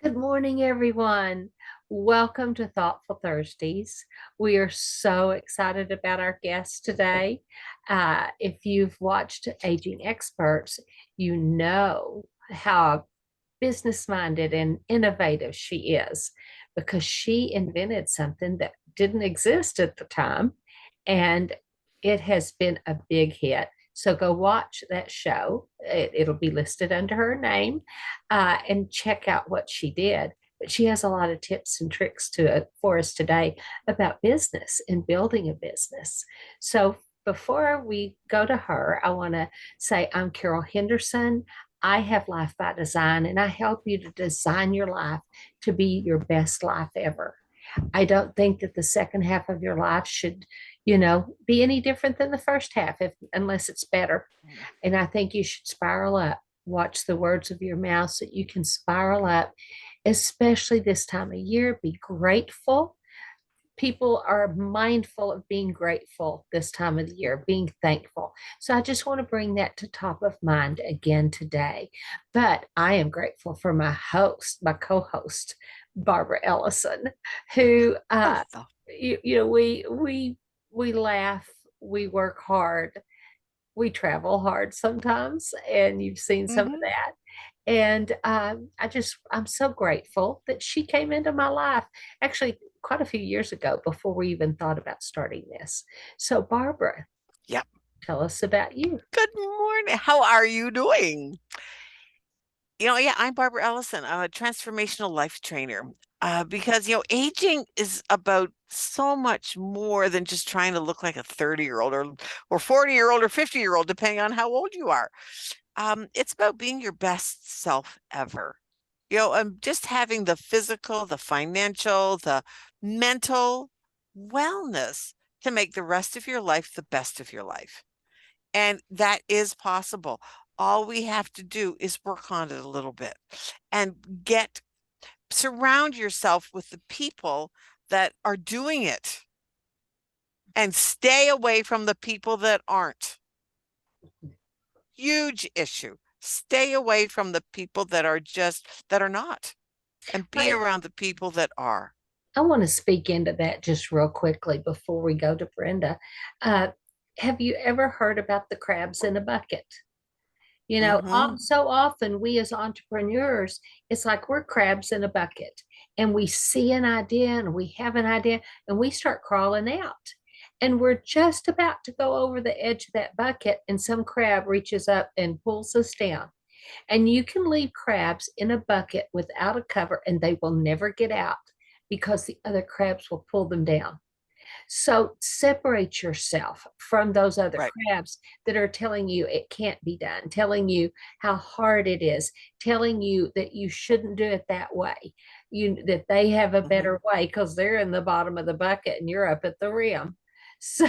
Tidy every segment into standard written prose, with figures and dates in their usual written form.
Good morning, everyone. Welcome to Thoughtful Thursdays. We are so excited about our guest today. If you've watched Aging Experts, you know how business minded and innovative she is because she invented something that didn't exist at the time. And it has been a big hit. So go watch that show. It'll be listed under her name and check out what she did. But she has a lot of tips and tricks for us today about business and building a business. So before we go to her, I want to say I'm Carol Henderson. I have Life by Design, and I help you to design your life to be your best life ever. I don't think that the second half of your life should, be any different than the first half, unless it's better. And I think you should spiral up. Watch the words of your mouth so you can spiral up, especially this time of year. Be grateful. People are mindful of being grateful this time of the year, being thankful. So I just want to bring that to top of mind again today. But I am grateful for my host, my co-host, Barbara Ellison, who Oh, we laugh, we work hard, we travel hard sometimes, and you've seen some of hmm that. And I'm so grateful that she came into my life actually quite a few years ago before we even thought about starting this. So, Barbara, Yep. tell us about you. Good morning. How are you doing? Yeah, I'm Barbara Ellison. I'm a transformational life trainer. Because aging is about so much more than just trying to look like a 30-year-old or 40-year-old or 50-year-old, depending on how old you are. It's about being your best self ever. Just having the physical, the financial, the mental wellness to make the rest of your life the best of your life. And that is possible. All we have to do is work on it a little bit and surround yourself with the people that are doing it and stay away from the people that aren't. Huge issue. Stay away from the people that are not and be I, around the people that are. I want to speak into that just real quickly before we go to Brenda. Uh, have you ever heard about the crabs in a bucket? hmm So often we as entrepreneurs, it's like we're crabs in a bucket and we see an idea and we have an idea and we start crawling out. And we're just about to go over the edge of that bucket and some crab reaches up and pulls us down. And you can leave crabs in a bucket without a cover and they will never get out because the other crabs will pull them down. So separate yourself from those other Right. crabs that are telling you it can't be done, telling you how hard it is, telling you that you shouldn't do it that way. That they have a hmm better way because they're in the bottom of the bucket and you're up at the rim. So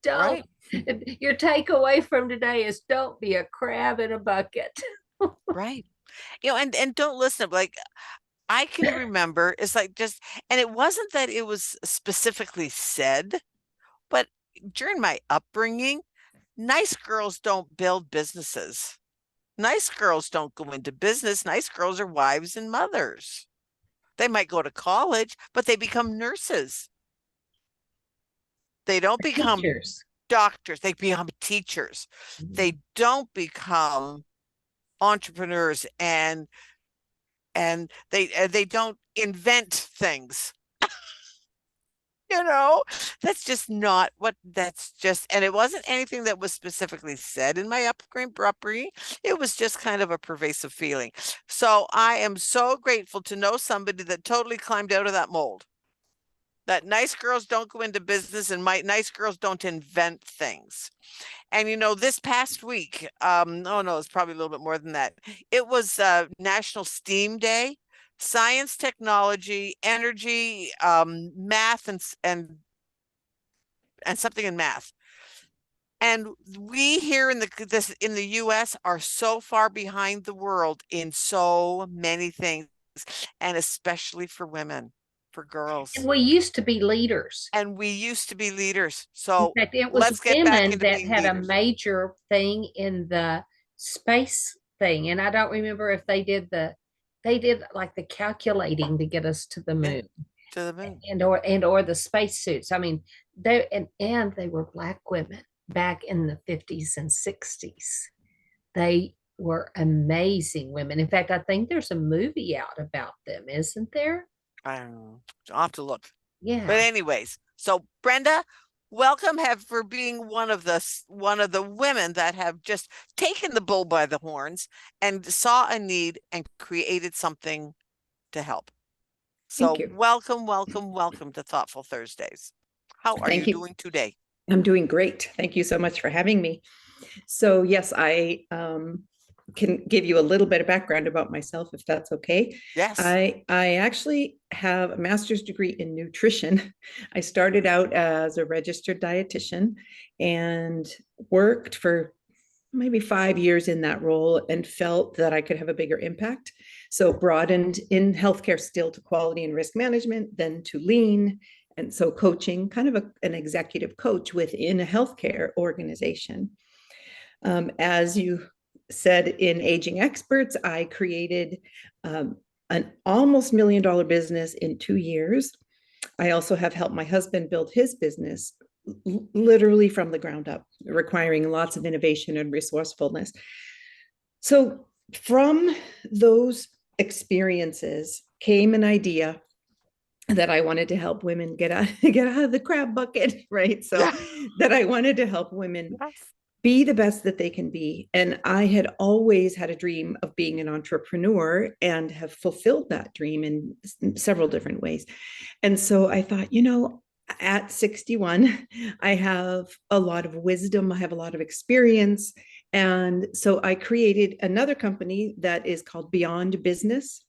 don't Right. your takeaway from today is don't be a crab in a bucket. Right. And don't listen. Like I can remember, it's like just, and it wasn't that it was specifically said, but during my upbringing, nice girls don't build businesses. Nice girls don't go into business. Nice girls are wives and mothers. They might go to college, but they become nurses. They don't become Teachers. doctors. They become teachers. They don't become entrepreneurs and they don't invent things. You know, that's just, and it wasn't anything that was specifically said in my upbringing. It was just kind of a pervasive feeling. So I am so grateful to know somebody that totally climbed out of that mold. That nice girls don't go into business and nice girls don't invent things. And this past week, oh no, it's probably a little bit more than that. It was National STEAM Day, science, technology, energy, math, and something in math. And we here in the US are so far behind the world in so many things, and especially for women, for And girls. we used to be leaders. And we used to be leaders. In So fact, it was let's get back women into that being had a leaders. major thing in the space thing. And I don't remember if they did they did like the calculating to get us to the Yeah, moon to the moon. and or the spacesuits. I mean, and they were Black women back in the 50s and 60s. They were amazing women. In fact, I think there's a movie out about them, isn't there? I don't know. I'll have to look. But Yeah. anyways, so Brenda, welcome have for being one of the women that have just taken the bull by the horns and saw a need and created something to help. So Thank you. welcome, welcome, welcome to Thoughtful Thursdays. How are Thank you you. doing today? I'm doing great. Thank you so much for having me. So yes, I can give you a little bit of background about myself, if that's okay. Yes. I actually have a master's degree in nutrition. I started out as a registered dietitian and worked for maybe 5 years in that role and felt that I could have a bigger impact. So broadened in healthcare still to quality and risk management, then to lean. And so coaching, kind of an executive coach within a healthcare organization. As you said in Aging Experts, I created an almost $1 million business in 2 years. I also have helped my husband build his business literally from the ground up, requiring lots of innovation and resourcefulness. So from those experiences came an idea that I wanted to help women get out of the crab bucket, right? So that I wanted to help women be the best that they can be. And I had always had a dream of being an entrepreneur and have fulfilled that dream in several different ways. And so I thought, at 61, I have a lot of wisdom, I have a lot of experience. And so I created another company that is called Beyond Business,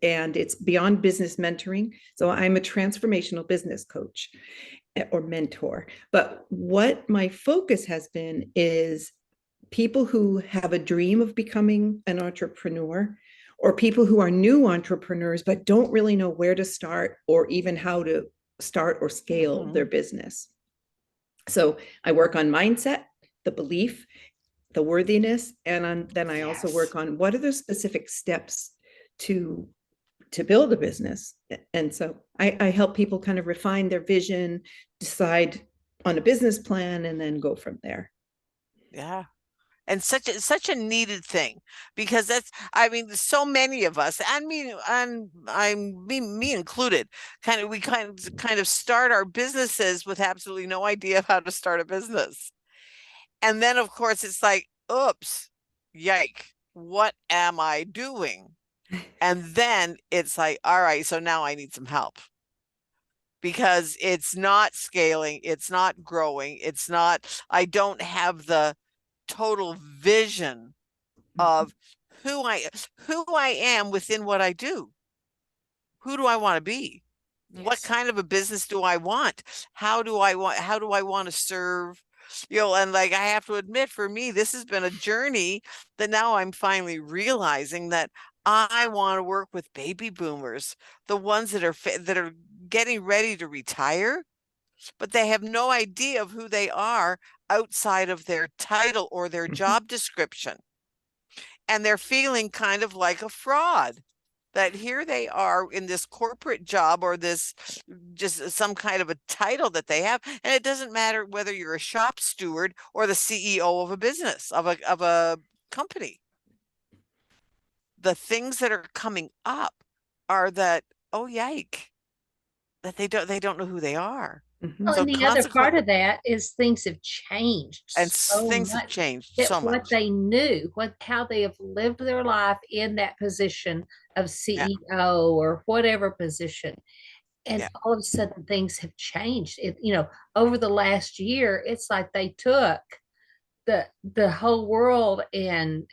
and it's Beyond Business Mentoring. So I'm a transformational business coach or mentor. But what my focus has been is people who have a dream of becoming an entrepreneur, or people who are new entrepreneurs but don't really know where to start or even how to start or scale their business. So I work on mindset, the belief, the worthiness, and then I also work on what are the specific steps to build a business. And so I help people kind of refine their vision, decide on a business plan, and then go from there. Yeah. And such a needed thing, because so many of us, and me included, we kind of start our businesses with absolutely no idea of how to start a business. And then of course it's like, oops, yike, what am I doing? And then it's like, all right, so now I need some help, because it's not scaling, it's not growing, I don't have the total vision of who I am within what I do. Who do I want to be? Yes. What kind of a business do I want? How do I want to serve? And I have to admit, for me, this has been a journey that now I'm finally realizing that I want to work with baby boomers, the ones that are getting ready to retire, but they have no idea of who they are outside of their title or their job description. And they're feeling kind of like a fraud, that here they are in this corporate job or this just some kind of a title that they have. And it doesn't matter whether you're a shop steward or the CEO of a business, of a company. The things that are coming up are that, oh, yike, that they don't know who they are. Well, So and the other part of that is things have changed and so things have much changed that so what much. they knew, how they have lived their life in that position of CEO or whatever position. And all of a sudden things have changed. Over the last year, it's like they took the whole world and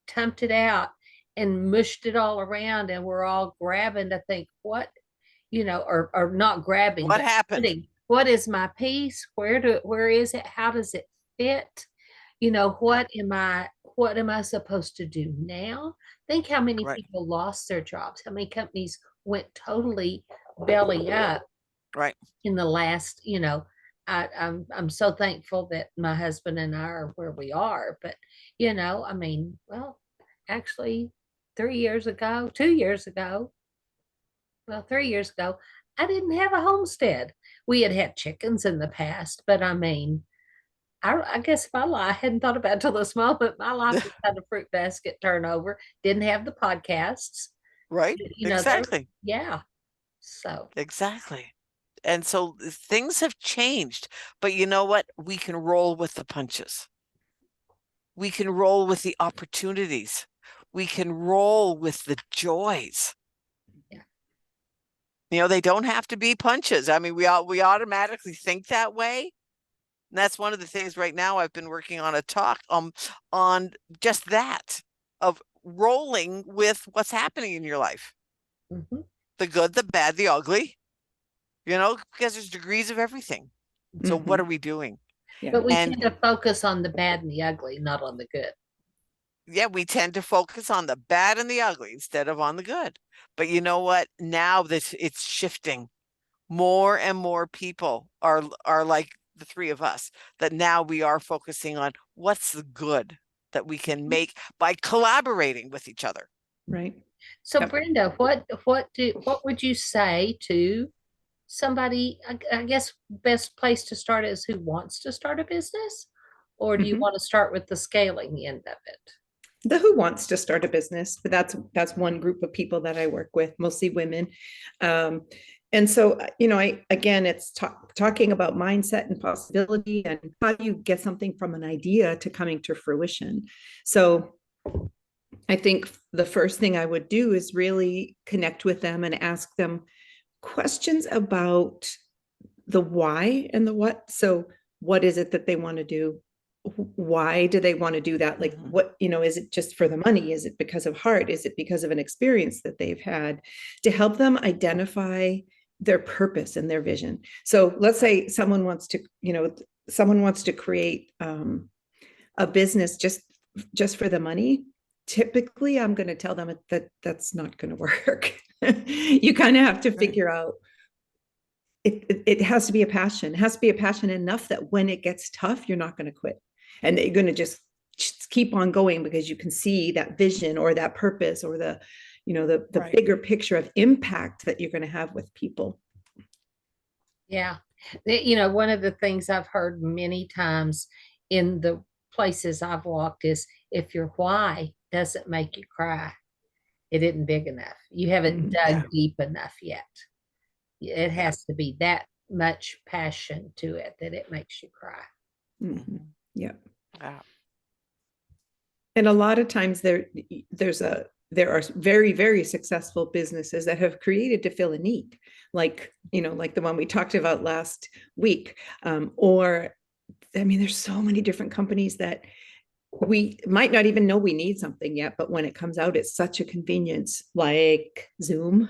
tumped it out and mushed it all around, and we're all grabbing to think what, or not grabbing, What but happened? putting, what is my piece? Where is it? How does it fit? What am I supposed to do now? Think how many people lost their jobs, how many companies went totally belly up in the last, I'm so thankful that my husband and I are where we are, but well, actually 2 years ago, well, 3 years ago, I didn't have a homestead. We had had chickens in the past, but I mean, I guess I hadn't thought about it till this moment. My life was kind of fruit basket turnover. Didn't have the podcasts. Right? There, Exactly. yeah. So, Exactly. And so things have changed, but you know what? We can roll with the punches. We can roll with the opportunities. We can roll with the joys. yeah. They don't have to be punches. I mean, we automatically think that way. And that's one of the things right now I've been working on a talk on just that, of rolling with what's happening in your life. Mhm. The good, the bad, the ugly, because there's degrees of everything. So what are we doing? Yeah. But we And tend to focus on the bad and the ugly, not on the good. yeah, we tend to focus on the bad and the ugly instead of on the good. But you know what? Now that it's shifting, more and more people are like the three of us, that now we are focusing on what's the good that we can make by collaborating with each other. Right. So, Yep. Brenda, what would you say to somebody? I guess best place to start is who wants to start a business, or do you Mhm. want to start with the scaling end of it? The who wants to start a business, but that's one group of people that I work with, mostly women. And so, it's talking about mindset and possibility, and how you get something from an idea to coming to fruition. So I think the first thing I would do is really connect with them and ask them questions about the why and the what. So what is it that they want to do? Why do they want to do that? Like, what, is it just for the money? Is it because of heart? Is it because of an experience that they've had, to help them identify their purpose and their vision? So let's say someone wants to create a business just for the money. Typically, I'm going to tell them that that's not going to work. You kind of have to figure out, it has to be a passion. It has to be a passion enough that when it gets tough, you're not going to quit, and you're going to just keep on going, because you can see that vision or that purpose, or the Right. bigger picture of impact that you're going to have with people. Yeah. One of the things I've heard many times in the places I've walked is, if your why doesn't make you cry, it isn't big enough. You haven't dug Yeah. deep enough yet. It has to be that much passion to it that it makes you cry. Yeah. Yeah. And a lot of times there are very, very successful businesses that have created to fill a need, like the one we talked about last week. Or I mean, there's so many different companies that we might not even know we need something yet, but when it comes out, it's such a convenience, like Zoom,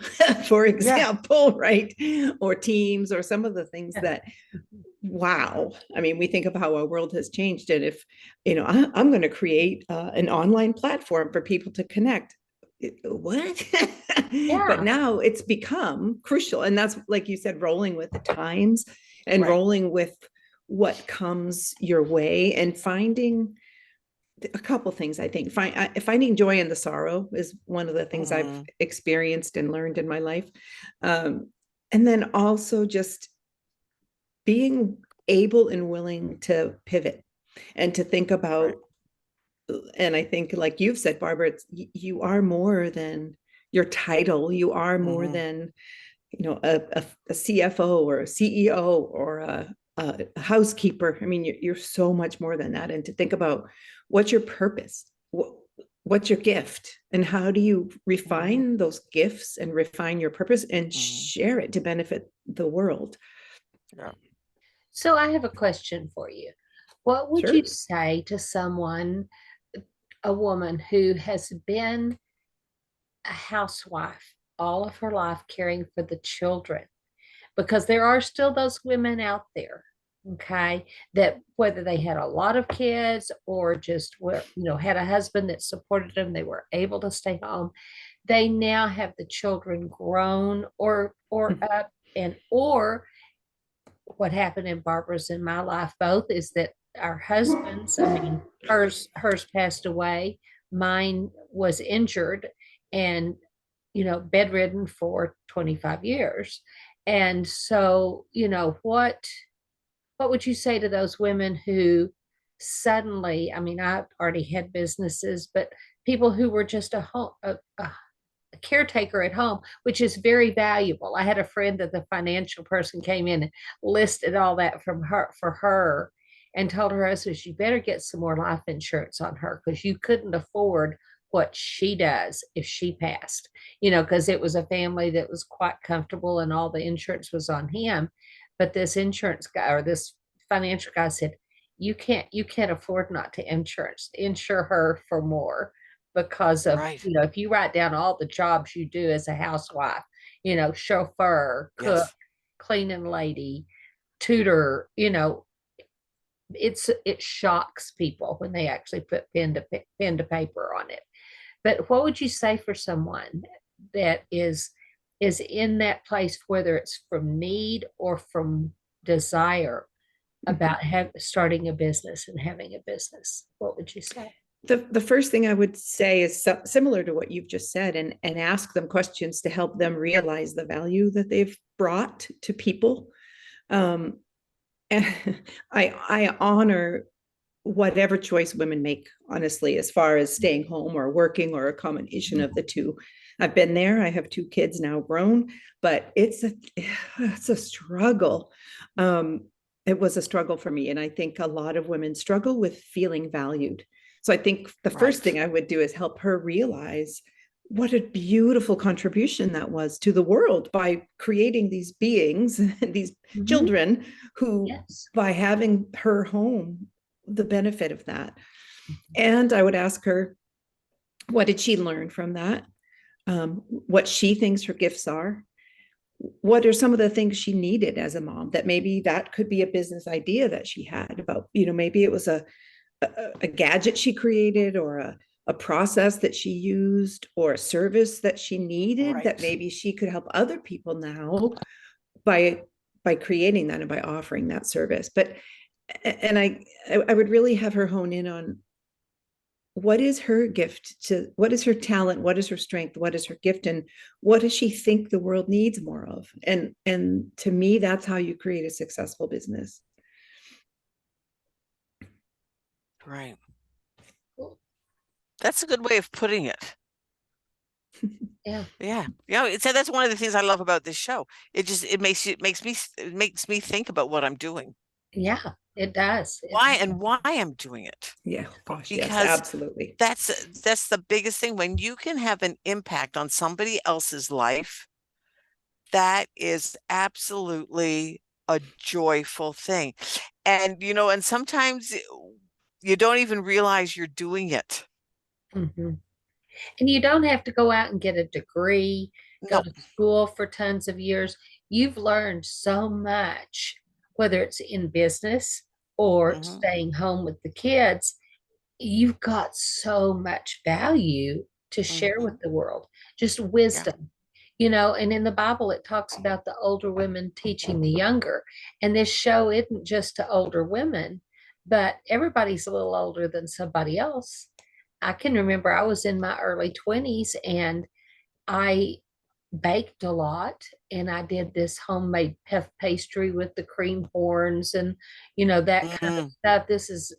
for example, right? Or Teams, or some of the things that, wow. I mean, we think of how our world has changed. And if, I'm going to create an online platform for people to connect. What? But now it's become crucial. And that's, like you said, rolling with the times, and rolling with what comes your way, and finding a couple things. I think finding joy in the sorrow is one of the things I've experienced and learned in my life. And then also just being able and willing to pivot, and to think about, and I think, like you've said, Barbara, you are more than your title. You are more than, a CFO or a CEO or a housekeeper. I mean, you're so much more than that. And to think about, what's your purpose? What's your gift? And how do you refine those gifts and refine your purpose and share it to benefit the world? Yeah. So I have a question for you. What would Sure. you say to someone, a woman who has been a housewife all of her life, caring for the children? Because there are still those women out there, okay, that whether they had a lot of kids or just had a husband that supported them, they were able to stay home. They now have the children grown or up, and or what happened in Barbara's and my life both is that our husbands, I mean, hers passed away, mine was injured, and, bedridden for 25 years. And so, what would you say to those women who suddenly, I mean, I already had businesses, but people who were just a caretaker at home, which is very valuable. I had a friend that the financial person came in and listed all that from her for her and told her husband, you better get some more life insurance on her because you couldn't afford what she does if she passed, because it was a family that was quite comfortable and all the insurance was on him. But this insurance guy or this financial guy said, you can't afford not to insure her for more because of, Right. if you write down all the jobs you do as a housewife, chauffeur, cook, Yes. cleaning lady, tutor, it shocks people when they actually put pen to paper on it. But what would you say for someone that is in that place, whether it's from need or from desire, about starting a business and having a business? What would you say? The first thing I would say is similar to what you've just said, and ask them questions to help them realize the value that they've brought to people. And I honor whatever choice women make, honestly, as far as staying home or working or a combination of the two. I've been there. I have 2 kids now grown, but it's a struggle. It was a struggle for me. And I think a lot of women struggle with feeling valued. So I think the first thing I would do is help her realize what a beautiful contribution that was to the world by creating these beings, these children who, by having her home, the benefit of that. And I would ask her, what did she learn from that? What she thinks her gifts are. What are some of the things she needed as a mom that maybe that could be a business idea that she had about, maybe it was a gadget she created or a process that she used or a service that she needed that maybe she could help other people now by creating that and by offering that service. And I would really have her hone in on what is her gift what is her talent, what is her strength, what is her gift, and what does she think the world needs more of? And to me, that's how you create a successful business. Right. That's a good way of putting it. Yeah. So that's one of the things I love about this show. It makes me think about what I'm doing. Yeah, it does. Why I'm doing it. Yeah, gosh, because yes, absolutely. That's the biggest thing. When you can have an impact on somebody else's life, that is absolutely a joyful thing. And and sometimes you don't even realize you're doing it. Mm-hmm. And you don't have to go out and get a degree, go to school for tons of years. You've learned so much, whether it's in business or staying home with the kids. You've got so much value to share with the world, just wisdom. And in the Bible, it talks about the older women teaching the younger. And this show isn't just to older women, but everybody's a little older than somebody else. I can remember I was in my early 20s and I baked a lot, and I did this homemade puff pastry with the cream horns and, that kind of stuff. This is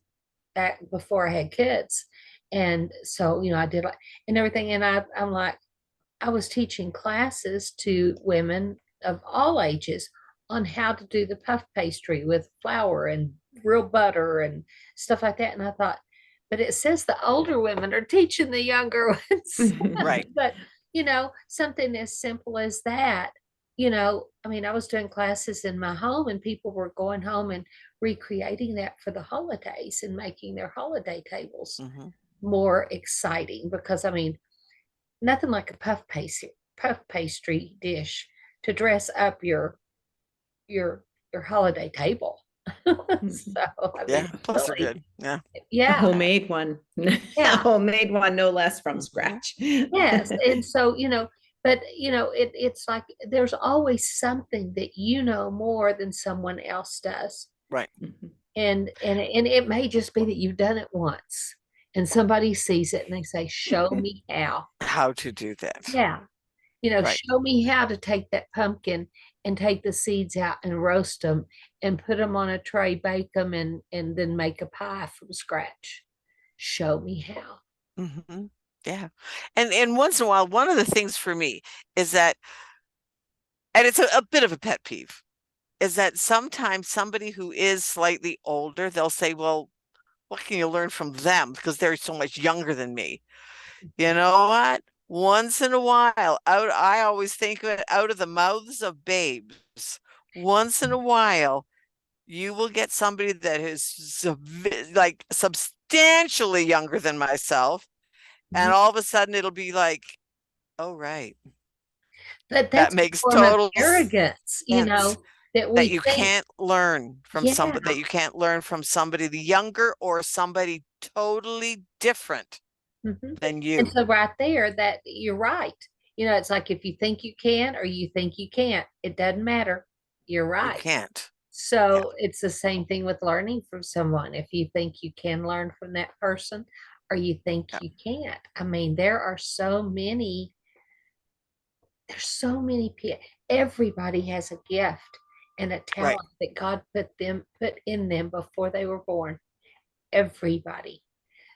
back before I had kids. And so, I did and everything. And I'm like, I was teaching classes to women of all ages on how to do the puff pastry with flour and real butter and stuff like that. And I thought, but it says the older women are teaching the younger ones. Right. But, something as simple as that, I mean, I was doing classes in my home and people were going home and recreating that for the holidays and making their holiday tables more exciting because, I mean, nothing like a puff pastry dish to dress up your holiday table. So plus they're good. A homemade one. A homemade one, no less, from scratch. Yes. And so, but it's like there's always something that more than someone else does. Right. And it may just be that you've done it once and somebody sees it and they say, show me how. how to do that. Yeah. Right. Show me how to take that pumpkin and take the seeds out and roast them and put them on a tray, bake them, and then make a pie from scratch. Show me how. Mm-hmm. Yeah. And once in a while, one of the things for me is that, and it's a bit of a pet peeve, is that sometimes somebody who is slightly older, they'll say, well, what can you learn from them? Because they're so much younger than me. You know what? Once in a while, I always think of it out of the mouths of babes. Once in a while, you will get somebody that is like substantially younger than myself. And all of a sudden it'll be like, oh, right. But That that's a makes form of total arrogance, sense. that That we you think, can't learn from yeah. somebody, that you can't learn from somebody younger or somebody totally different Mhm. than And you. so right there, that you're right. It's like if you think you can or you think you can't, it doesn't matter. You're You right. can't. Yeah, So it's the same thing with learning from someone. If you think you can learn from that person or you think yeah, you can't. I mean, there's so many people. Everybody has a gift and a right, talent that God put in them before they were born. Everybody.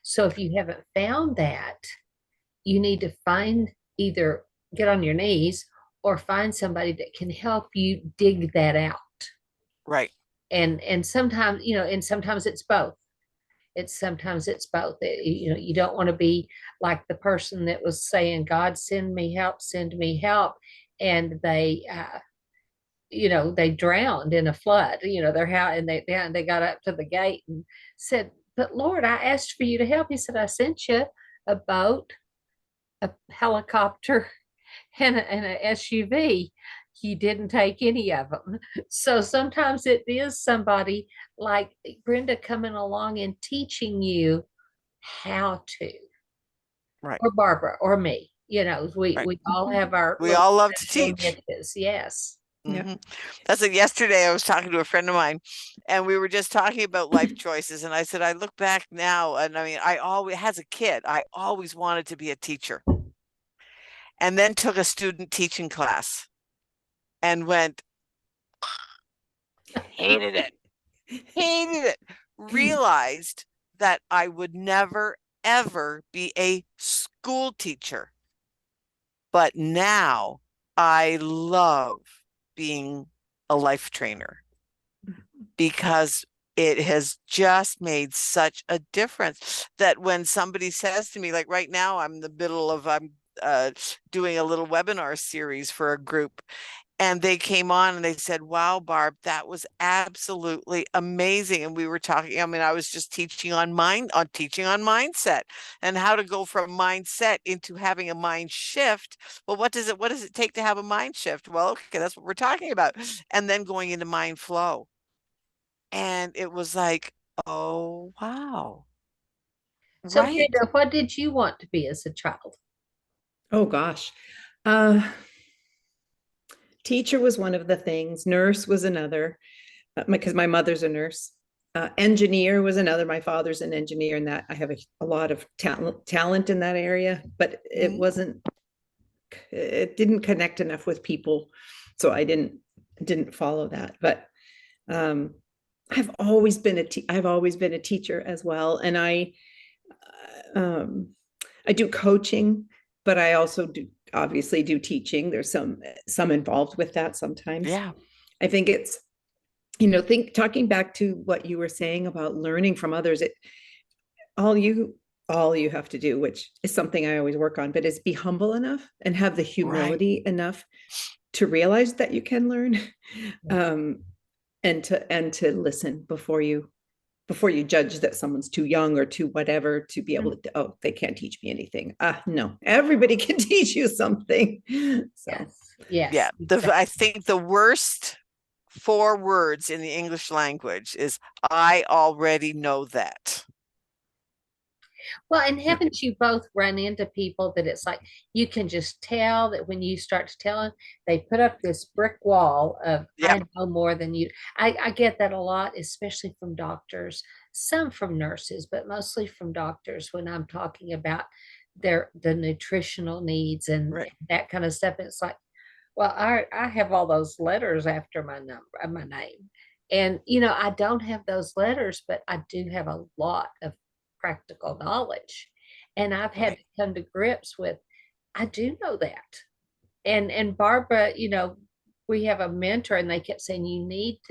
So if you haven't found that, you need to either get on your knees or find somebody that can help you dig that out. right, And sometimes it's both. Sometimes it's both. You don't want to be like the person that was saying, God, send me help. And they drowned in a flood, their house, and they got up to the gate and said, but Lord, I asked for you to help. He said, I sent you a boat, a helicopter, and an SUV. You didn't take any of them. So sometimes it is somebody like Brenda coming along and teaching you how to, right, or Barbara or me. We right. all have our We little all love to special teach. niches. Yes. Yeah. Hmm. That's like yesterday I was talking to a friend of mine and we were just talking about life choices. And I said, I look back now and I mean, I always, as a kid, I always wanted to be a teacher and then took a student teaching class and went, hated it, hated it, realized that I would never, ever be a school teacher. But now I love being a life trainer because it has just made such a difference that when somebody says to me, like right now, I'm in the middle of, I'm doing a little webinar series for a group. And they came on and they said, wow, Barb, that was absolutely amazing. And we were talking, I mean, I was just teaching on mindset and how to go from mindset into having a mind shift. Well, what does it take to have a mind shift? Well, okay, that's what we're talking about. And then going into mind flow. And it was like, oh, wow. So Right. Brenda, what did you want to be as a child? Oh gosh. Uh, Teacher was one of the things. Nurse was another, because my mother's a nurse. Engineer was another. My father's an engineer, and that I have a lot of talent in that area, but it Mhm. wasn't. It didn't connect enough with people, so I didn't follow that. But um, I've always been a teacher as well, and um, I do coaching, but I also obviously do teaching. There's some involved with that sometimes. Yeah. I think it's, talking back to what you were saying about learning from others, all you all you have to do, which is something I always work on, but is be humble enough and have the Right. humility enough to realize that you can learn, um, and to listen before you judge that someone's too young or too whatever to be able to, oh, they can't teach me anything. No, everybody can teach you something. So Yes. Yes. Yeah. I think the worst 4 words in the English language is I already know that. Well, and haven't you both run into people that it's like you can just tell that when you start to tell them, they put up this brick wall of Yep. I know more than you. I get that a lot, especially from doctors, some from nurses, but mostly from doctors when I'm talking about the nutritional needs and Right. that kind of stuff. It's like, well, I have all those letters after my name. And, I don't have those letters, but I do have a lot of practical knowledge. And I've had Right. to come to grips with, I do know that. And Barbara, we have a mentor and they kept saying, you need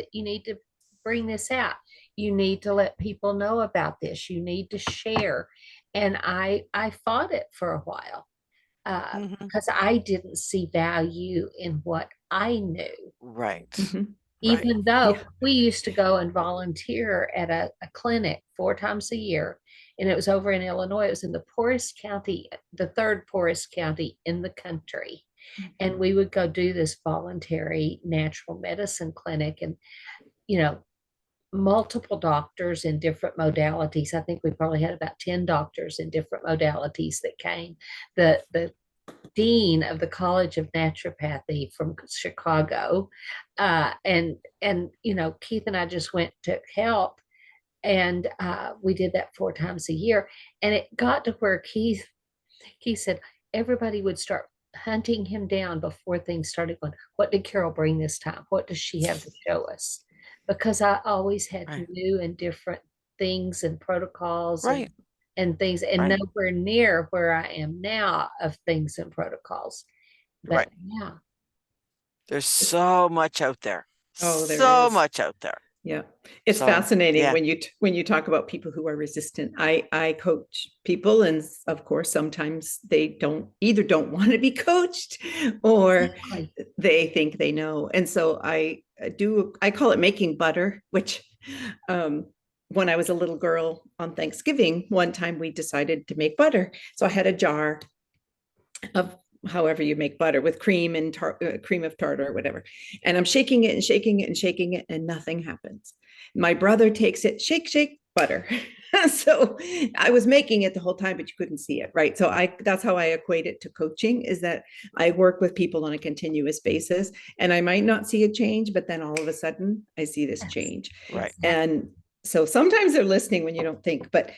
to bring this out. You need to let people know about this. You need to share. And I fought it for a while because I didn't see value in what I knew. Right. Right. Even though Yeah. we used to go and volunteer at a clinic 4 times a year, and it was over in Illinois. It was in the poorest county, the third poorest county in the country. And we would go do this voluntary natural medicine clinic, and, multiple doctors in different modalities. I think we probably had about 10 doctors in different modalities that came. The dean of the College of Naturopathy from Chicago. And Keith and I just went to help. And we did that 4 times a year. And it got to where Keith said everybody would start hunting him down before things started going, what did Carol bring this time? What does she have to show us? Because I always had Right. new and different things and protocols Right. and things, and Right. nowhere near where I am now of things and protocols. But Right. yeah, There's so much out there. Oh, there So is. much out there. Yeah. It's So, fascinating yeah. when you talk about people who are resistant. I coach people, and of course sometimes they don't want to be coached, or exactly. they think they know. And so I call it making butter, which when I was a little girl on Thanksgiving, one time we decided to make butter. So I had a jar of however you make butter with cream and cream of tartar or whatever. And I'm shaking it and shaking it and shaking it, and nothing happens. My brother takes it, shake, shake, butter. So I was making it the whole time, but you couldn't see it, right? So that's how I equate it to coaching, is that I work with people on a continuous basis, and I might not see a change, but then all of a sudden I see this Yes, change. Right. exactly. And so sometimes they're listening when you don't think, but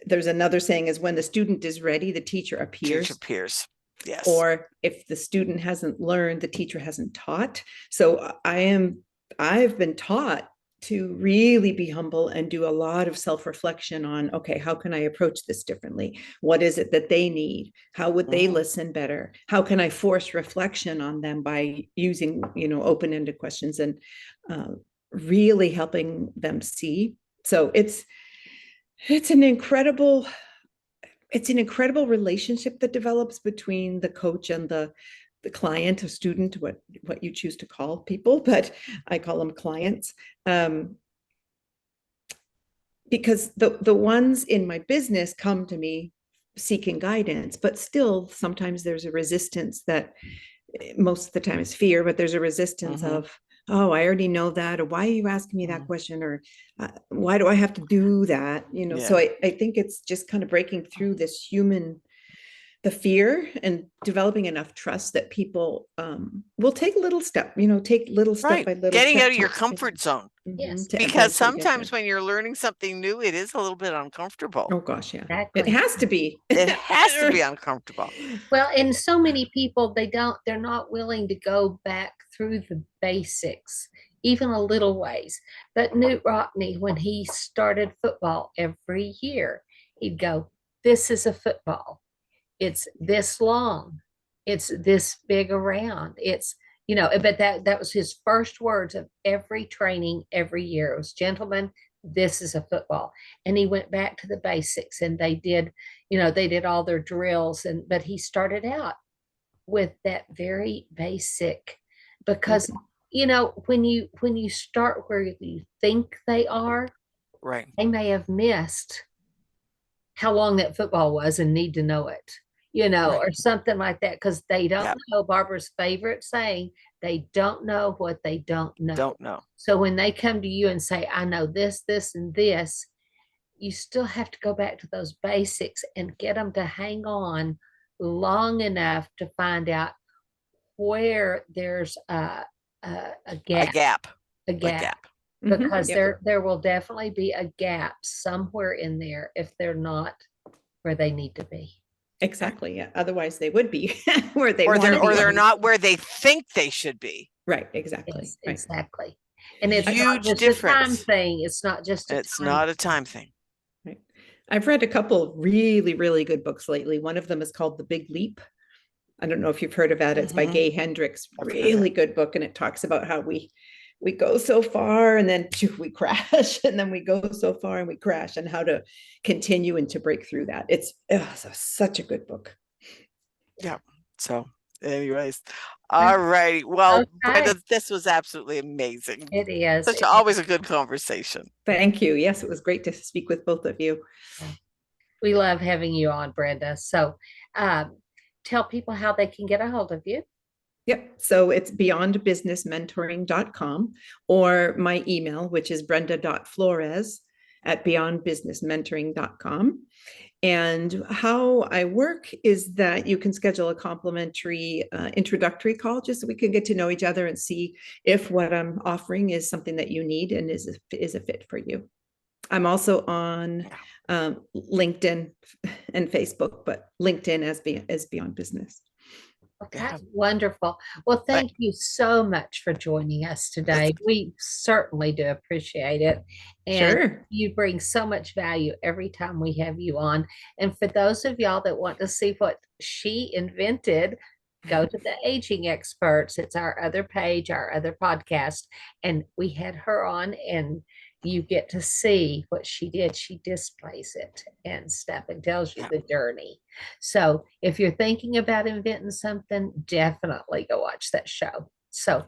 there's another saying is, when the student is ready, the teacher appears. Teacher peers. Yes. Or if the student hasn't learned, the teacher hasn't taught. So I've been taught to really be humble and do a lot of self-reflection on, okay, how can I approach this differently? What is it that they need? How would they listen better? How can I force reflection on them by using, open-ended questions and really helping them see? So it's an incredible relationship that develops between the coach and the client, a student, what you choose to call people, but I call them clients. Because the ones in my business come to me seeking guidance, but still sometimes there's a resistance that most of the time is fear, but there's a resistance of, oh, I already know that, or why are you asking me that question, or why do I have to do that? So I think it's just kind of breaking through the fear and developing enough trust that people will take little step by little Getting step out of your comfort zone. Yes. Because sometimes when you're learning something new, it is a little bit uncomfortable. Oh gosh, yeah. Exactly. It has to be. It has to be uncomfortable. Well, and so many people, they're not willing to go back through the basics, even a little ways. But Newt Rockney, when he started football every year, he'd go, this is a football. It's this long. It's this big around. It's, but that was his first words of every training every year. It was, gentlemen, this is a football. And he went back to the basics, and they did all their drills. But he started out with that very basic, because when you start where you think they are, right, they may have missed how long that football was and need to know it, or something like that, because they don't know. Barbara's favorite saying, they don't know what they don't know. Don't know. So when they come to you and say, I know this, this, and this, you still have to go back to those basics and get them to hang on long enough to find out where there's a gap. A gap. Because there will definitely be a gap somewhere in there if they're not where they need to be. Exactly. Yeah. Otherwise they would be where they want to be. Or they're not where they think they should be. Right. Exactly. Yes, Right. exactly. And it's not Huge just a time difference. thing. It's not just a It's time not a thing. time thing. Right. I've read a couple really, really good books lately. One of them is called The Big Leap. I don't know if you've heard of that. It's by Gay Hendricks. Really good book. And it talks about how we go so far and then we crash, and then we go so far and we crash, and how to continue and to break through that. It's such a good book. Yeah. So anyways, all right. Well, Okay. Brenda, this was absolutely amazing. It is. Such always a good conversation. Thank you. Yes, it was great to speak with both of you. We love having you on, Brenda. So tell people how they can get a hold of you. Yep. So it's beyondbusinessmentoring.com, or my email, which is brenda.flores@beyondbusinessmentoring.com. And how I work is that you can schedule a complimentary introductory call, just so we can get to know each other and see if what I'm offering is something that you need and is a fit for you. I'm also on LinkedIn and Facebook, but LinkedIn as Beyond Business. Okay, wonderful. Well, thank you so much for joining us today. We certainly do appreciate it. And you bring so much value every time we have you on. And for those of y'all that want to see what she invented, go to the Aging Experts. It's our other page, our other podcast. And we had her on, and you get to see what she did. She displays it and stuff and tells you the journey. So if you're thinking about inventing something, definitely go watch that show. So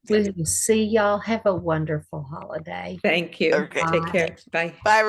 we will see y'all. Have a wonderful holiday. Thank you. Okay. Take care. Bye. Bye.